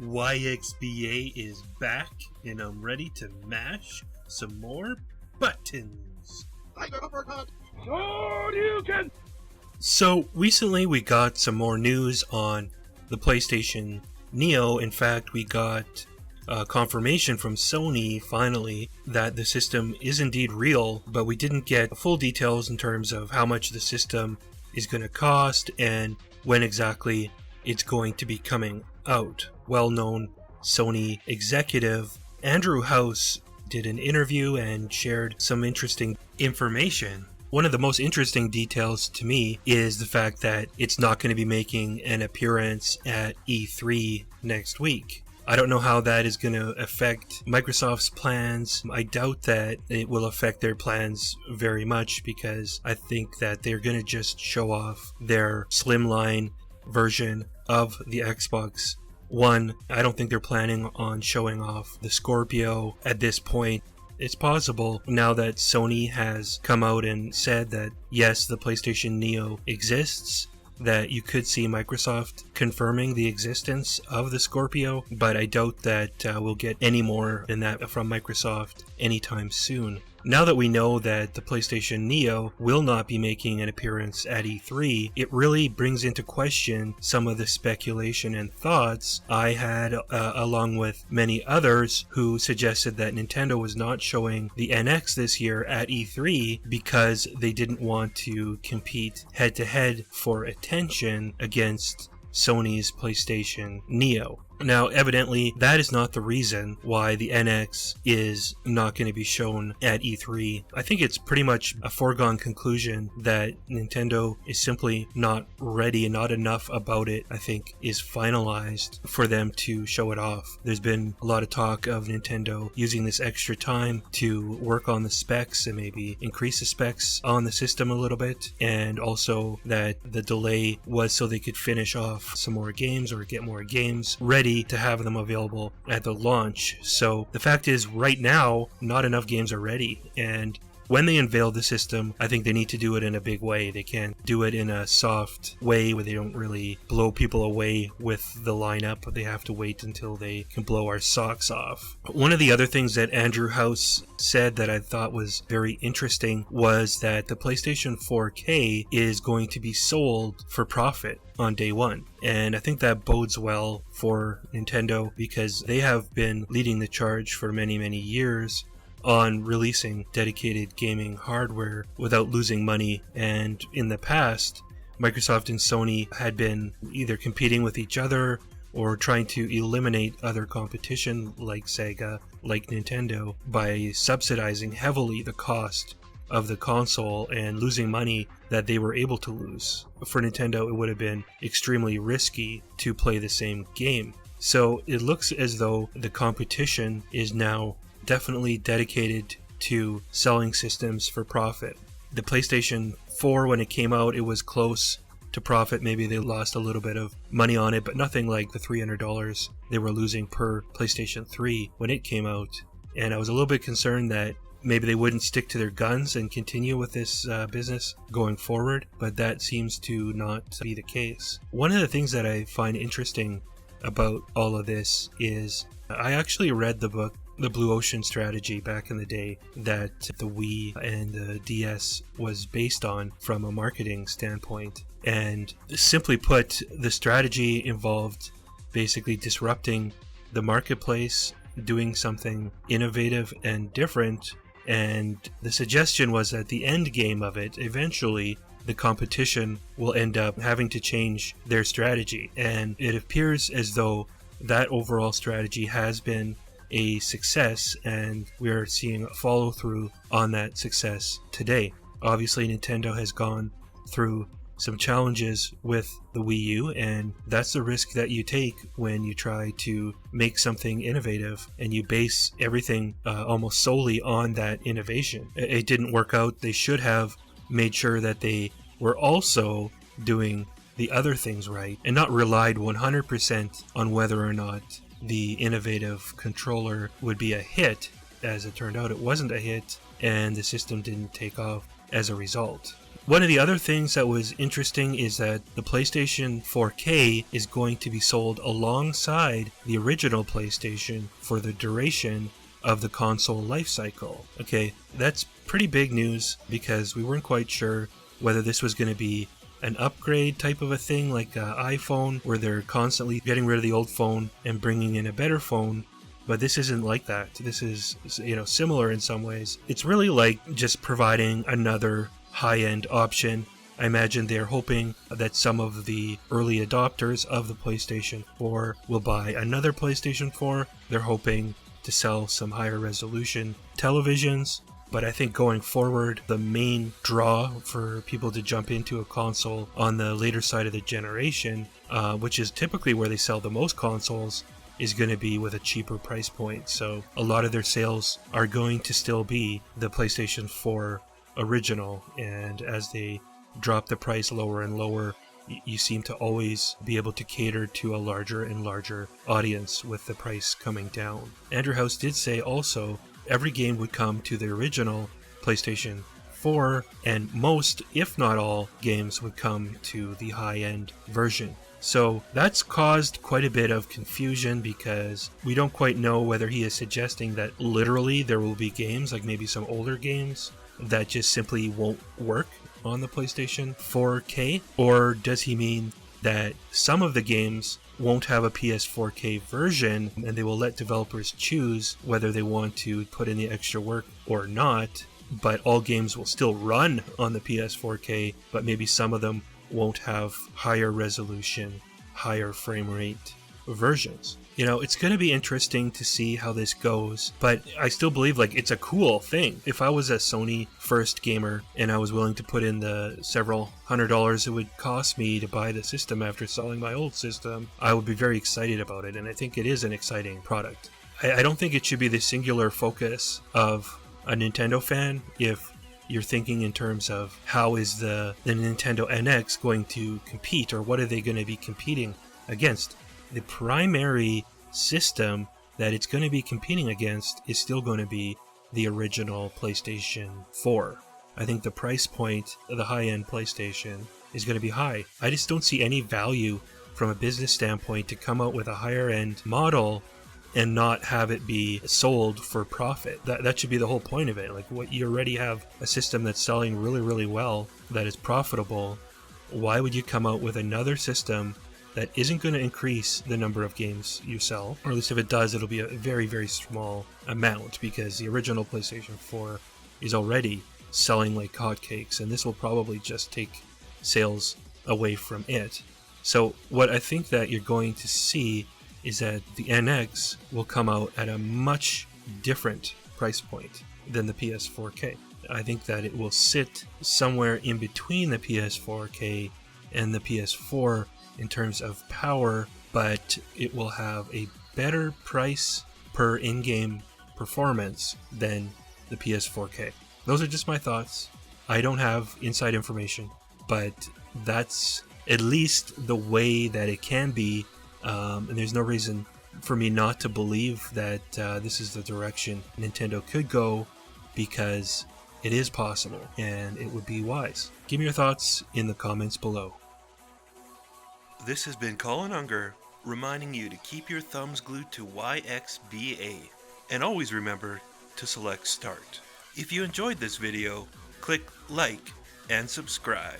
YXBA is back, and I'm ready to mash some more buttons. So recently we got some more news on the PlayStation Neo. In fact, we got confirmation from Sony finally that the system is indeed real, but we didn't get full details in terms of how much the system is going to cost and when exactly it's going to be coming out. Well-known Sony executive Andrew House did an interview and shared some interesting information. One of the most interesting details to me is the fact that it's not going to be making an appearance at E3 next week. I don't know how that is going to affect Microsoft's plans. I doubt that it will affect their plans very much because I think that they're going to just show off their slimline version of the Xbox One. I don't think they're planning on showing off the Scorpio at this point. It's possible now that Sony has come out and said that yes, the PlayStation Neo exists, that you could see Microsoft confirming the existence of the Scorpio, but I doubt that we'll get any more than that from Microsoft anytime soon. Now that we know that the PlayStation Neo will not be making an appearance at E3, it really brings into question some of the speculation and thoughts I had, along with many others who suggested that Nintendo was not showing the NX this year at E3 because they didn't want to compete head-to-head for attention against Sony's PlayStation Neo. Now, evidently, that is not the reason why the NX is not going to be shown at E3. I think it's pretty much a foregone conclusion that Nintendo is simply not ready and not enough about it, I think, is finalized for them to show it off. There's been a lot of talk of Nintendo using this extra time to work on the specs and maybe increase the specs on the system a little bit, and also that the delay was so they could finish off some more games or get more games ready to have them available at the launch. So the fact is, right now, not enough games are ready, and when they unveil the system, I think they need to do it in a big way. They can't do it in a soft way where they don't really blow people away with the lineup. They have to wait until they can blow our socks off. One of the other things that Andrew House said that I thought was very interesting was that the PlayStation 4K is going to be sold for profit on day one. And I think that bodes well for Nintendo because they have been leading the charge for many, many years on releasing dedicated gaming hardware without losing money. And in the past, Microsoft and Sony had been either competing with each other or trying to eliminate other competition like Sega, like Nintendo, by subsidizing heavily the cost of the console and losing money that they were able to lose. For Nintendo, it would have been extremely risky to play the same game. So it looks as though the competition is now definitely dedicated to selling systems for profit. The PlayStation 4, when it came out, it was close to profit. Maybe they lost a little bit of money on it, but nothing like the $300 they were losing per PlayStation 3 when it came out. And I was a little bit concerned that maybe they wouldn't stick to their guns and continue with this business going forward, but that seems to not be the case. One of the things that I find interesting about all of this is I actually read the book The Blue Ocean Strategy back in the day that the Wii and the DS was based on from a marketing standpoint. And simply put, the strategy involved basically disrupting the marketplace, doing something innovative and different. And the suggestion was that the end game of it, eventually, the competition will end up having to change their strategy. And it appears as though that overall strategy has been a success, and we are seeing a follow-through on that success today. Obviously, Nintendo has gone through some challenges with the Wii U, and that's the risk that you take when you try to make something innovative and you base everything almost solely on that innovation. It didn't work out. They should have made sure that they were also doing the other things right and not relied 100% on whether or not the innovative controller would be a hit. As it turned out, it wasn't a hit, and the system didn't take off as a result. One of the other things that was interesting is that the PlayStation 4K is going to be sold alongside the original PlayStation for the duration of the console lifecycle. Okay, that's pretty big news because we weren't quite sure whether this was going to be an upgrade type of a thing like an iPhone where they're constantly getting rid of the old phone and bringing in a better phone. But this isn't like that. This is, similar in some ways. It's really like just providing another high-end option. I imagine they're hoping that some of the early adopters of the PlayStation 4 will buy another PlayStation 4. They're hoping to sell some higher resolution televisions. But I think going forward, the main draw for people to jump into a console on the later side of the generation, which is typically where they sell the most consoles, is going to be with a cheaper price point. So a lot of their sales are going to still be the PlayStation 4 original, and as they drop the price lower and lower, you seem to always be able to cater to a larger and larger audience with the price coming down. Andrew House did say also every game would come to the original PlayStation 4, and most, if not all, games would come to the high-end version. So that's caused quite a bit of confusion because we don't quite know whether he is suggesting that literally there will be games, like maybe some older games, that just simply won't work on the PlayStation 4K, or does he mean that some of the games won't have a PS4K version and they will let developers choose whether they want to put in the extra work or not, but all games will still run on the PS4K, but maybe some of them won't have higher resolution, higher frame rate versions. It's going to be interesting to see how this goes, but I still believe it's a cool thing. If I was a Sony first gamer and I was willing to put in the several $100s it would cost me to buy the system after selling my old system, I would be very excited about it, and I think it is an exciting product. I don't think it should be the singular focus of a Nintendo fan if you're thinking in terms of how is the Nintendo NX going to compete, or what are they going to be competing against. The primary system that it's going to be competing against is still going to be the original PlayStation 4. I think the price point of the high-end PlayStation is going to be high. I just don't see any value from a business standpoint to come out with a higher-end model and not have it be sold for profit. That should be the whole point of it. What you already have a system that's selling really, really well, that is profitable. Why would you come out with another system that isn't going to increase the number of games you sell? Or at least if it does, it'll be a very, very small amount, because the original PlayStation 4 is already selling like hotcakes, and this will probably just take sales away from it. So what I think that you're going to see is that the NX will come out at a much different price point than the PS4K. I think that it will sit somewhere in between the PS4K and the PS4 in terms of power, but it will have a better price per in-game performance than the PS4K. Those are just my thoughts. I don't have inside information, but that's at least the way that it can be. And there's no reason for me not to believe that this is the direction Nintendo could go, because it is possible and it would be wise. Give me your thoughts in the comments below. This has been Colin Unger, reminding you to keep your thumbs glued to YXBA, and always remember to select Start. If you enjoyed this video, click like and subscribe.